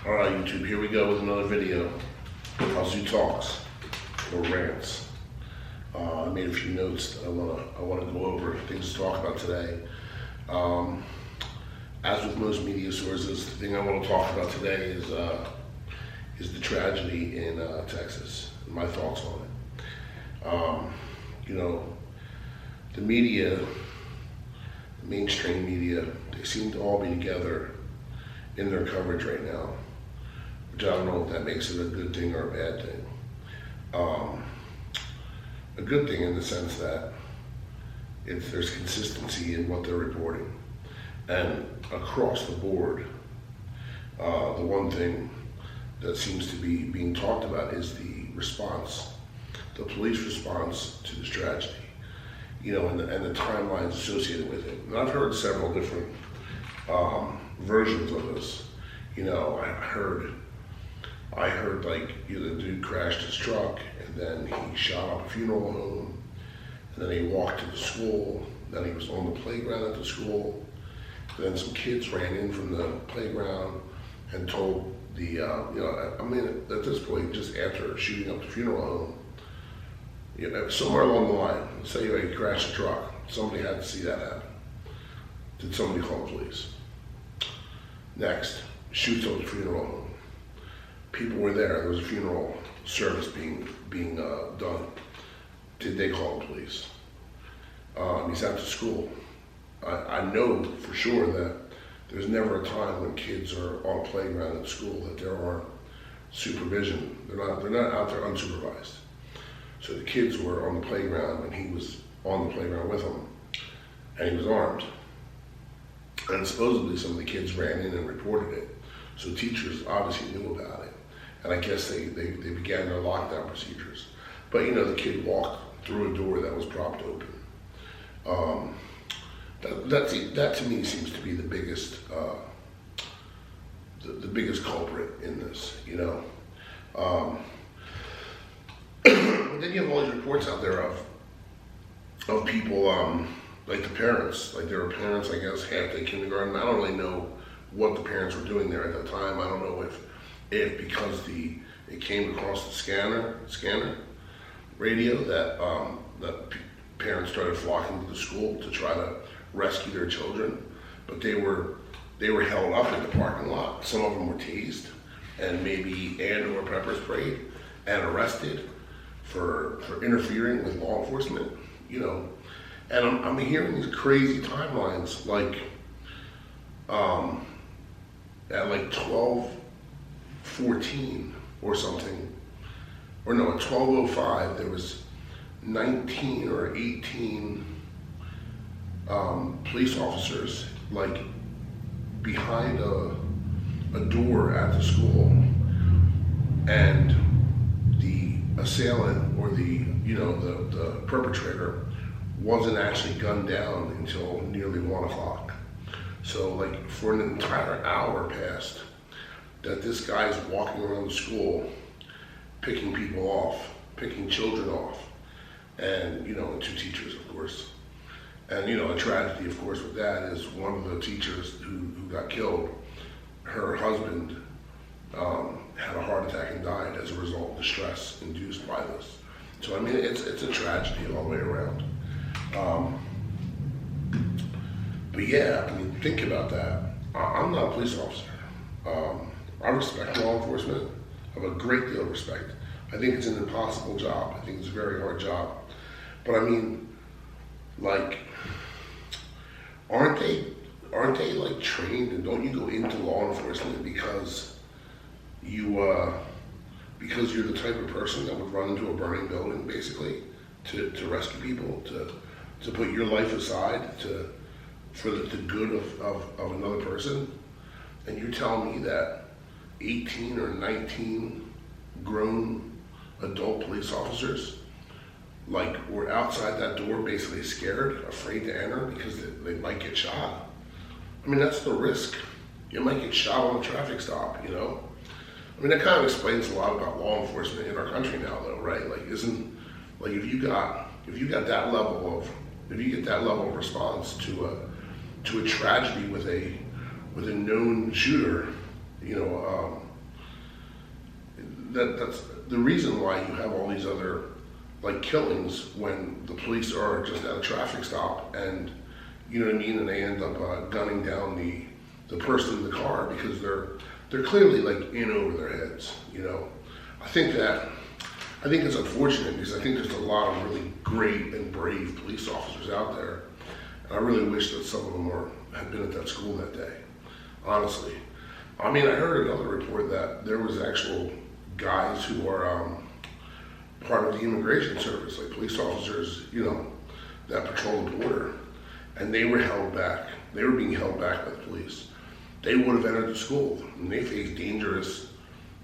All right, YouTube, here we go with another video. I'll do talks or rants. I made a few notes that I wanna go over, things to talk about today. As with most media sources, the thing I want to talk about today is the tragedy in Texas, and my thoughts on it. The media, the mainstream media, they seem to all be together in their coverage right now, which I don't know if that makes it a good thing or a bad thing. A good thing in the sense that there's consistency in what they're reporting. And across the board, the one thing that seems to be being talked about is the response, the police response to this tragedy, and the timelines associated with it. And I've heard several different versions of this. I heard like the dude crashed his truck and then he shot up a funeral home, and then he walked to the school, then he was on the playground at the school, then some kids ran in from the playground and told at this point, just after shooting up the funeral home, somewhere along the line, say he crashed a truck, somebody had to see that happen. Did somebody call the police? Next, shoots up the funeral home. People were there was a funeral service being done. Did they call the police? He's at the school. I know for sure that there's never a time when kids are on a playground at school that there aren't supervision. They're not out there unsupervised. So the kids were on the playground and he was on the playground with them, and he was armed. And supposedly some of the kids ran in and reported it. So teachers obviously knew about it. And I guess they began their lockdown procedures. But the kid walked through a door that was propped open. That to me seems to be the biggest the biggest culprit in this, But then you have all these reports out there of people like the parents, like there were parents, I guess, half-day kindergarten. I don't really know what the parents were doing there at that time. I don't know if because it came across the scanner radio that parents started flocking to the school to try to rescue their children, but they were held up in the parking lot. Some of them were tased and or pepper sprayed and arrested for interfering with law enforcement, And I'm hearing these crazy timelines, like at like 12:14 or something, or no, at 12:05 there was 19 or 18 police officers like behind a door at the school, and the assailant or the perpetrator wasn't actually gunned down until nearly 1 o'clock. So like for an entire hour passed that this guy's walking around the school picking people off, picking children off, and two teachers, of course. And a tragedy, of course, with that is one of the teachers who got killed, her husband had a heart attack and died as a result of the stress induced by this. So it's a tragedy all the way around. But yeah, think about that. I'm not a police officer. I respect law enforcement. I have a great deal of respect. I think it's an impossible job. I think it's a very hard job. But aren't they like trained, and don't you go into law enforcement because you're the type of person that would run into a burning building, basically, to rescue people, to put your life aside for the good of another person? And you're telling me that 18 or 19 grown adult police officers were outside that door basically scared, afraid to enter because they might get shot? That's the risk. You might get shot on a traffic stop, that kind of explains a lot about law enforcement in our country now, though, right? If you get that level of response to a tragedy with a known shooter, that's the reason why you have all these other like killings when the police are just at a traffic stop and you know what I mean, and they end up gunning down the person in the car because they're clearly like in over their heads. You know, I think it's unfortunate because I think there's a lot of really great and brave police officers out there, and I really wish that some of them had been at that school that day. Honestly, I mean, I heard another report that there was actual guys who are part of the immigration service, like police officers, you know, that patrol the border, and they were held back. They were being held back by the police. They would have entered the school, and they face dangerous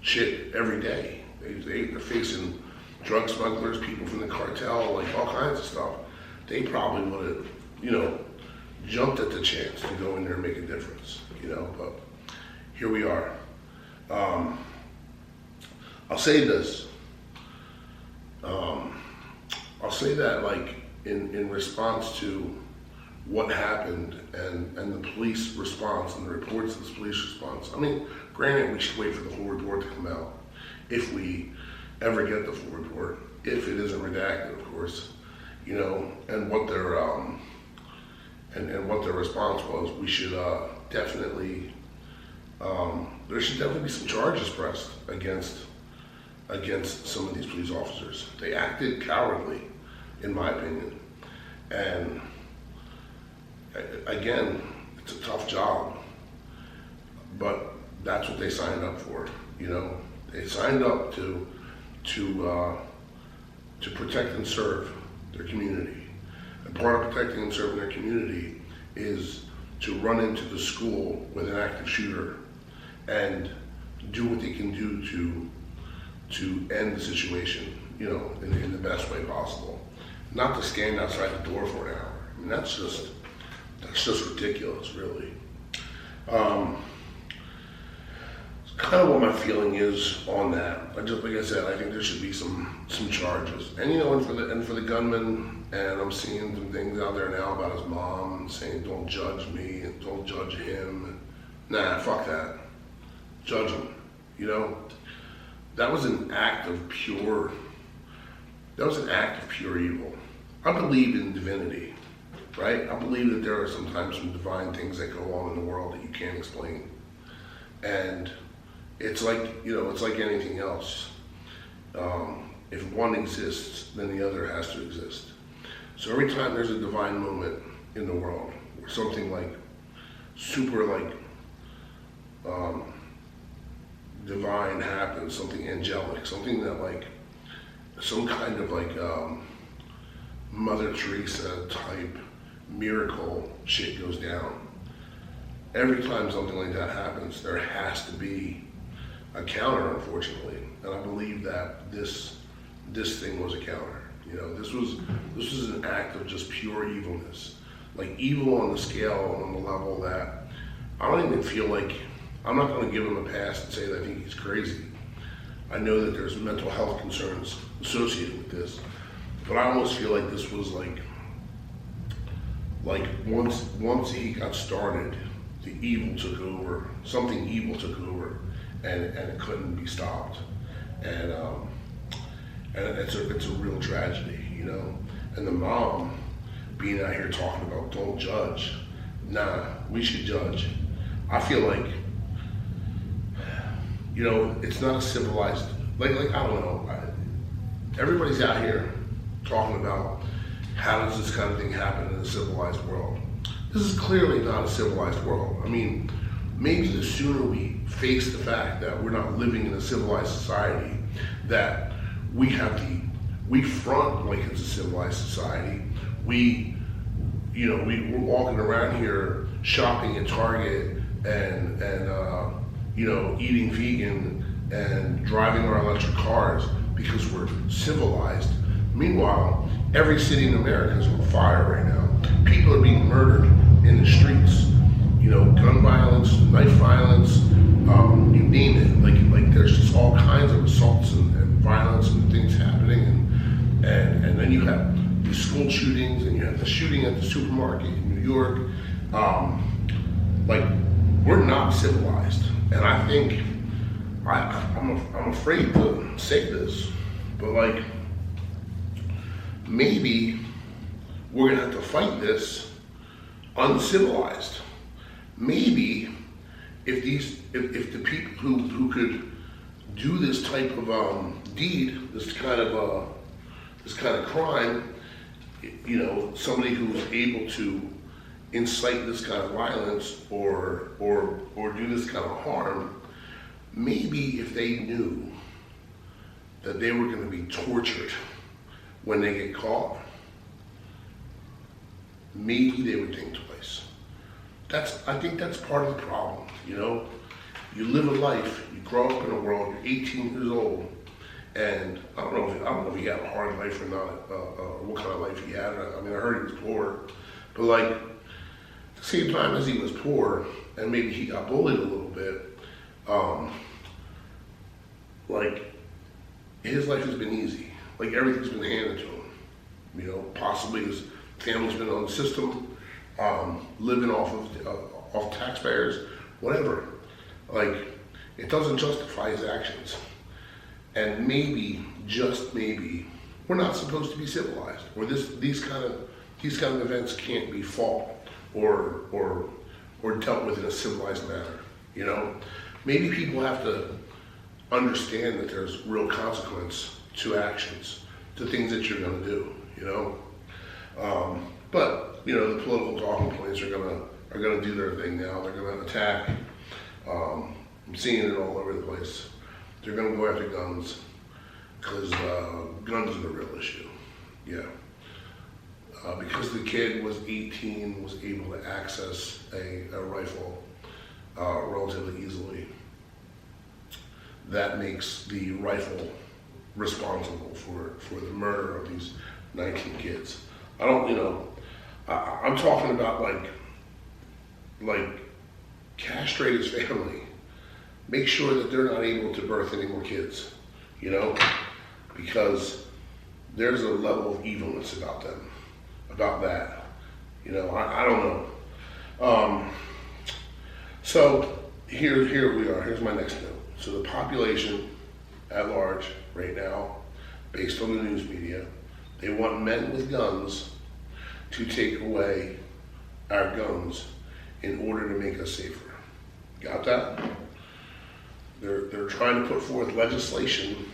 shit every day. They're facing drug smugglers, people from the cartel, like all kinds of stuff. They probably would have, you know, jumped at the chance to go in there and make a difference, you know, but here we are. I'll say this. I'll say that like in response to what happened and the police response and the reports of the police response. I mean, granted, we should wait for the full report to come out if we ever get the full report, if it isn't redacted, of course, you know, and what their and what their response was. We should definitely there should definitely be some charges pressed against some of these police officers. They acted cowardly, in my opinion, and again, it's a tough job, but that's what they signed up for. You know, they signed up to protect and serve their community, and part of protecting and serving their community is to run into the school with an active shooter and do what they can do to end the situation, you know, in the best way possible. Not to stand outside the door for an hour. I mean, that's just ridiculous, really. Kind of what my feeling is on that. Like I said, I think there should be some charges. And you know, and for the gunman, and I'm seeing some things out there now about his mom and saying, "Don't judge me and don't judge him." Nah, fuck that. Judge him. You know, that was an act of pure evil. I believe in divinity, right? I believe that there are sometimes some divine things that go on in the world that you can't explain. And it's like, you know, it's like anything else. If one exists, then the other has to exist. So every time there's a divine moment in the world, where something like super like divine happens, something angelic, something that like, some kind of like Mother Teresa type miracle shit goes down. Every time something like that happens, there has to be a counter, unfortunately. And I believe that this thing was a counter. You know, this was an act of just pure evilness. Like evil on the scale, on the level that I don't even feel like, I'm not gonna give him a pass and say that I think he's crazy. I know that there's mental health concerns associated with this, but I almost feel like this was like once he got started, the evil took over, something evil took over, and it couldn't be stopped. And it's a real tragedy, you know. And the mom being out here talking about don't judge. Nah, we should judge. I feel like, you know, it's not a civilized, like I don't know, everybody's out here talking about how does this kind of thing happen in a civilized world. This is clearly not a civilized world. I mean, maybe the sooner we face the fact that we're not living in a civilized society, that we front like it's a civilized society. We're walking around here shopping at Target and you know, eating vegan and driving our electric cars because we're civilized. Meanwhile, every city in America is on fire right now. People are being murdered in the streets. You know, gun violence, knife violence, you name it. Like there's just all kinds of assaults and violence and things happening. And then you have the school shootings and you have the shooting at the supermarket in New York. Like, we're not civilized. And I think, I'm I'm afraid to say this, but like, maybe we're gonna have to fight this uncivilized. Maybe if the people who could do this type of deed, this kind of crime, you know, somebody who's able to incite this kind of violence or do this kind of harm, maybe if they knew that they were going to be tortured when they get caught, maybe they would think twice. I think that's part of the problem, you know? You live a life, you grow up in a world, you're 18 years old, and I don't know if he had a hard life or not, or what kind of life he had. I mean, I heard he was poor, but like, at the same time as he was poor, and maybe he got bullied a little bit, like, his life has been easy. Like, everything's been handed to him. You know, possibly his family's been on the system, living off of taxpayers, whatever. Like, it doesn't justify his actions. And maybe, just maybe, we're not supposed to be civilized, or these kind of events can't be fought or dealt with in a civilized manner. You know, maybe people have to understand that there's real consequence to actions, to things that you're going to do. You know, but you know, the political talking points are gonna do their thing now. They're gonna attack. I'm seeing it all over the place. They're gonna go after guns because guns are the real issue. Yeah, because the kid was 18, was able to access a rifle relatively easily. That makes the rifle responsible for the murder of these 19 kids. I don't, you know, I'm talking about like castrate his family. Make sure that they're not able to birth any more kids, you know, because there's a level of evilness about them, about that. You know, I don't know. So here we are. Here's my next note. So the population at large right now, based on the news media, they want men with guns to take away our guns in order to make us safer. Got that? They're trying to put forth legislation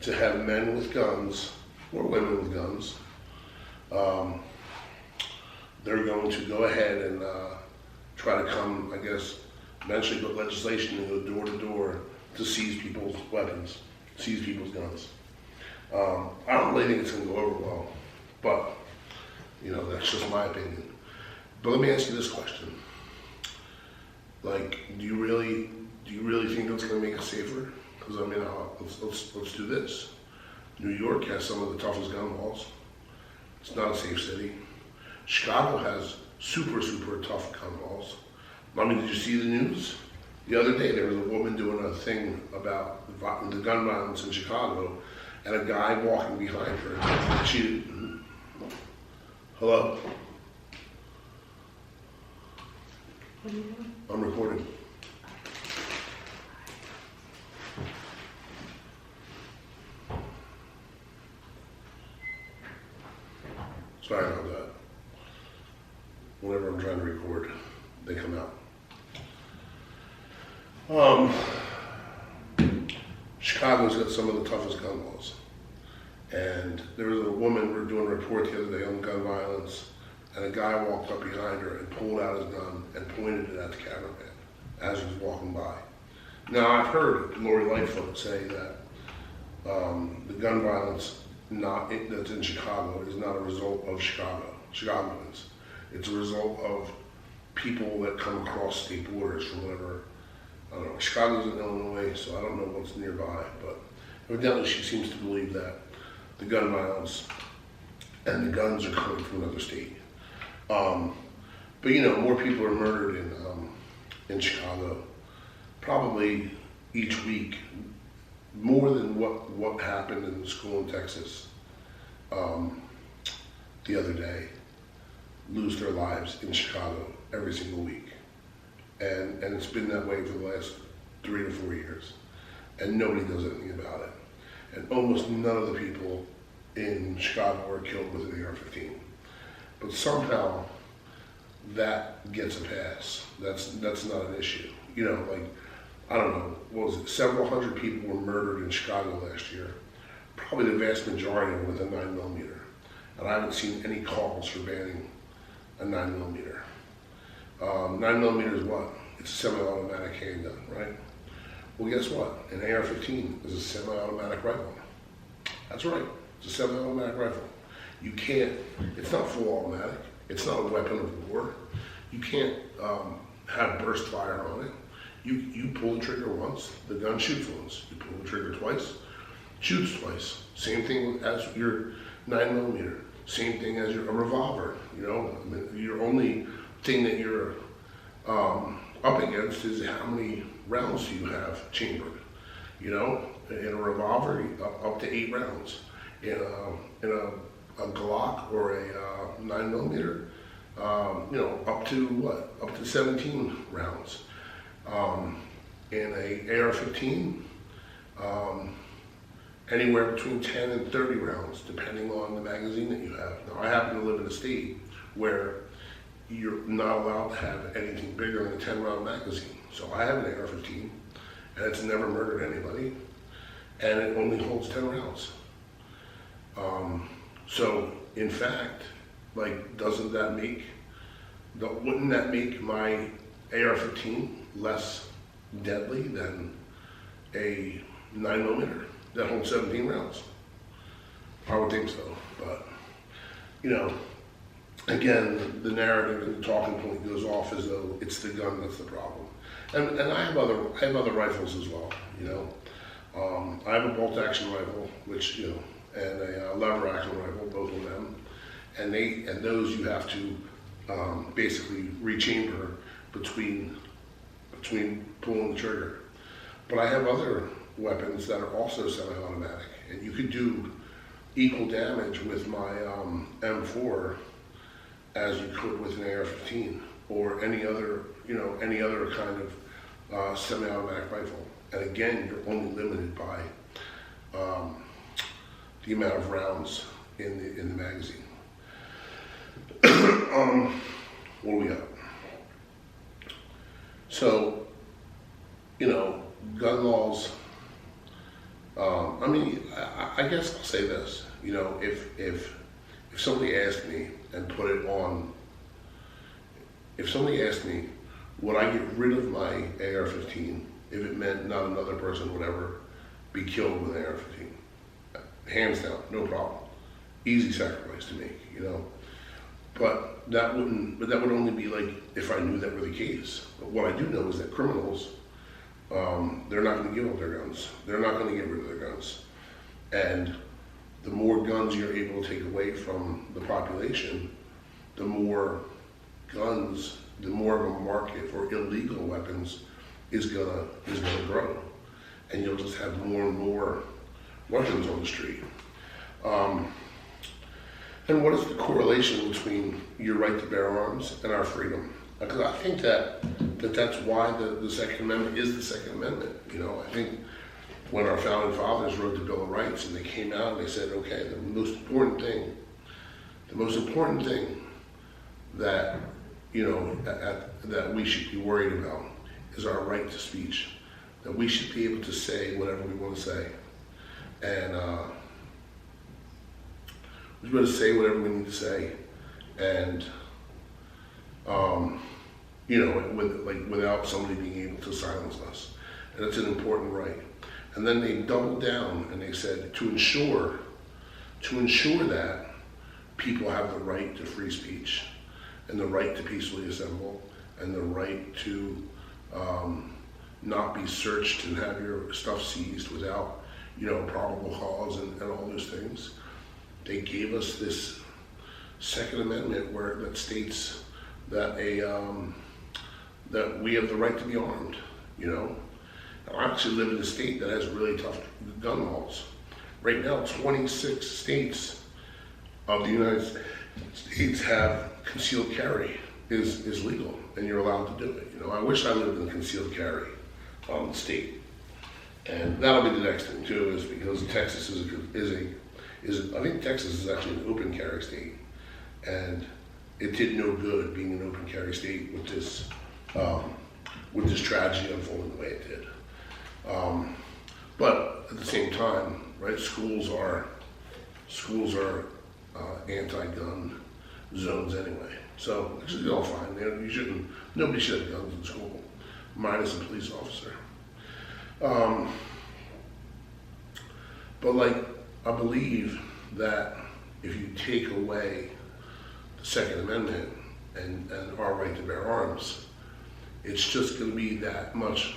to have men with guns, or women with guns. They're going to go ahead and try to come, I guess, eventually put legislation to go door to door to seize people's weapons, seize people's guns. I don't really think it's going to go over well, but you know, that's just my opinion. But let me ask you this question: like, do you really think that's going to make us safer? Because I mean, let's do this. New York has some of the toughest gun laws. It's not a safe city. Chicago has super tough gun laws. I mean, did you see the news? The other day there was a woman doing a thing about the gun violence in Chicago, and a guy walking behind her. She, hello? What are you doing? I'm recording. Sorry about that. Whenever I'm trying to record, they come out. Chicago's got some of the toughest gun laws. And there was a woman, we were doing a report the other day on gun violence, and a guy walked up behind her and pulled out his gun and pointed it at the cameraman as he was walking by. Now, I've heard Lori Lightfoot say that the gun violence that's in Chicago is not a result of Chicagoans. It's a result of people that come across state borders from whatever. I don't know. Chicago's in Illinois, so I don't know what's nearby, but evidently she seems to believe that the gun violence and the guns are coming from another state. But you know, more people are murdered in Chicago, probably each week, more than what happened in the school in Texas the other day, lose their lives in Chicago every single week. And it's been that way for the last 3 to 4 years. and nobody does anything about it. And almost none of the people in Chicago are killed with an AR-15. But somehow that gets a pass. That's not an issue. You know, like, I don't know, what was it, several hundred people were murdered in Chicago last year. Probably the vast majority of them with a 9mm. And I haven't seen any calls for banning a 9mm. 9mm is what? It's a semi-automatic handgun, right? Well, guess what? An AR-15 is a semi-automatic rifle. That's right, it's a semi-automatic rifle. You can't, it's not full automatic. It's not a weapon of war. You can't have burst fire on it. You pull the trigger once, the gun shoots once. You pull the trigger twice, shoots twice. Same thing as your 9mm. Same thing as a revolver. You know, I mean, your only thing that you're up against is how many rounds do you have chambered. You know, in a revolver, up to 8 rounds. In a Glock or a 9mm, you know, up to what? Up to 17 rounds. In a AR-15, anywhere between 10 and 30 rounds, depending on the magazine that you have. Now, I happen to live in a state where you're not allowed to have anything bigger than a 10-round magazine. So I have an AR-15, and it's never murdered anybody, and it only holds 10 rounds. So, in fact, like, wouldn't that make my AR-15 less deadly than a 9mm that holds 17 rounds? I would think so, but, you know, again, the narrative and the talking point goes off as though it's the gun that's the problem. And I have other rifles as well, you know. I have a bolt action rifle, which, you know, and a lever action rifle, both of them. And those you have to basically rechamber between pulling the trigger. But I have other weapons that are also semi-automatic, and you could do equal damage with my M4 as you could with an AR-15 or any other kind of semi-automatic rifle. And again, you're only limited by the amount of rounds in the magazine. What do we got? So, you know, gun laws. I mean, I guess I'll say this. You know, if somebody asked me and put it on, if somebody asked me, would I get rid of my AR-15 if it meant not another person would ever be killed with an AR-15? Hands down, no problem. Easy sacrifice to make, you know. But that would only be like if I knew that were the case. But what I do know is that criminals, they're not going to give up their guns. They're not going to get rid of their guns. And the more guns you're able to take away from the population, the more guns, the more of a market for illegal weapons is gonna grow, and you'll just have more and more weapons on the street. And what is the correlation between your right to bear arms and our freedom? Because I think that's why the Second Amendment is the Second Amendment. You know, I think when our founding fathers wrote the Bill of Rights and they came out and they said, okay, the most important thing that, you know, that we should be worried about is our right to speech. That we should be able to say whatever we want to say. And we're going to say whatever we need to say. And, you know, without somebody being able to silence us. And it's an important right. And then they doubled down and they said to ensure that people have the right to free speech and the right to peacefully assemble and the right to not be searched and have your stuff seized without, you know, probable cause and all those things. They gave us this Second Amendment that states that that we have the right to be armed, you know. Now, I actually live in a state that has really tough gun laws. Right now, 26 states of the United States have concealed carry is legal, and you're allowed to do it. You know, I wish I lived in a concealed carry state. And that'll be the next thing too, is because Texas I think Texas is actually an open carry state, and it did no good being an open carry state with this tragedy unfolding the way it did. But at the same time, right? Schools are anti-gun zones anyway, so it's all fine. Nobody should have guns in school, minus a police officer. But like, I believe that if you take away the Second Amendment and our right to bear arms, it's just going to be that much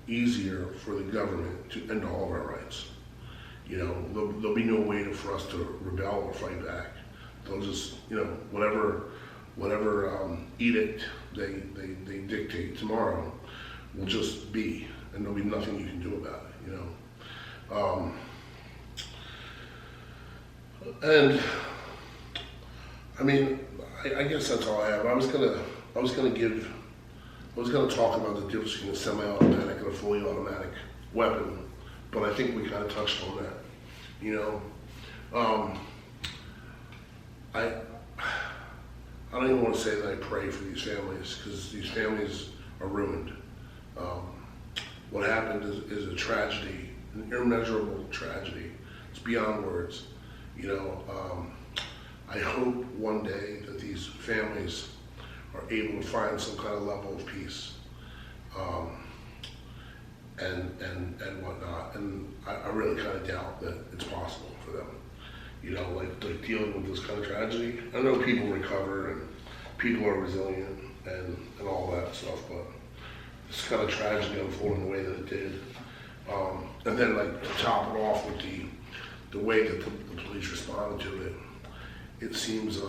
easier for the government to end all of our rights. You know, there'll be no way for us to rebel or fight back. They'll just, whatever edict they dictate tomorrow will just be, and there'll be nothing you can do about it, And I mean, I guess that's all I have. I was gonna talk about the difference between a semi-automatic and a fully automatic weapon, but I think we kind of touched on that. I don't even want to say that I pray for these families, because these families are ruined. What happened is a tragedy, an immeasurable tragedy. It's beyond words. I hope one day that these families are able to find some kind of level of peace, and whatnot. And I really kind of doubt that it's possible for them. Like dealing with this kind of tragedy. I know people recover and people are resilient and all that stuff, but this kind of tragedy unfolding the way that it did, and then like to top it off with the way that the police responded to it, it seems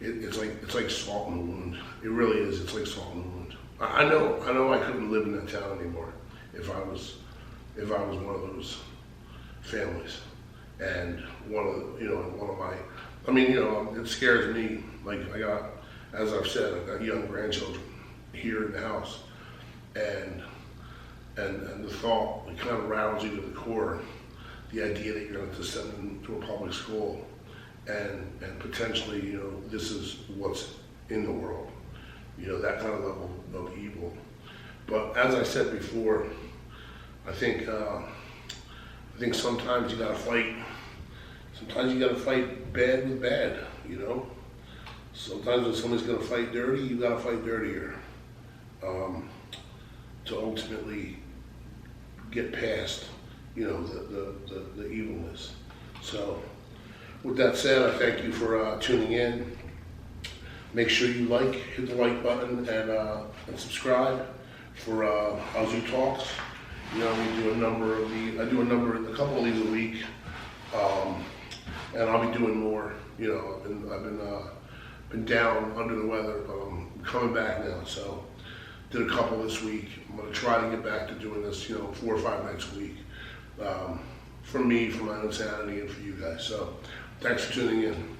it's like salt in the wound. It really is. It's like salt in the wound. I know I couldn't live in that town anymore if I was one of those families. And one of my, it scares me. Like as I've said, I've got young grandchildren here in the house, and the thought, it kind of rattles you to the core, the idea that you're going to send them to a public school, and potentially, this is what's in the world, that kind of level of evil. But as I said before, I think sometimes you gotta fight. Sometimes you gotta fight bad with bad, Sometimes when somebody's gonna fight dirty, you gotta fight dirtier, to ultimately get past, the evilness. So, with that said, I thank you for tuning in. Make sure you hit the like button, and subscribe for Azoo Talks. We do a couple of these a week, and I'll be doing more. I've been down under the weather, but I'm coming back now. So did a couple this week. I'm gonna try to get back to doing this, 4 or 5 nights a week, for me, for my own sanity, and for you guys. So thanks for tuning in.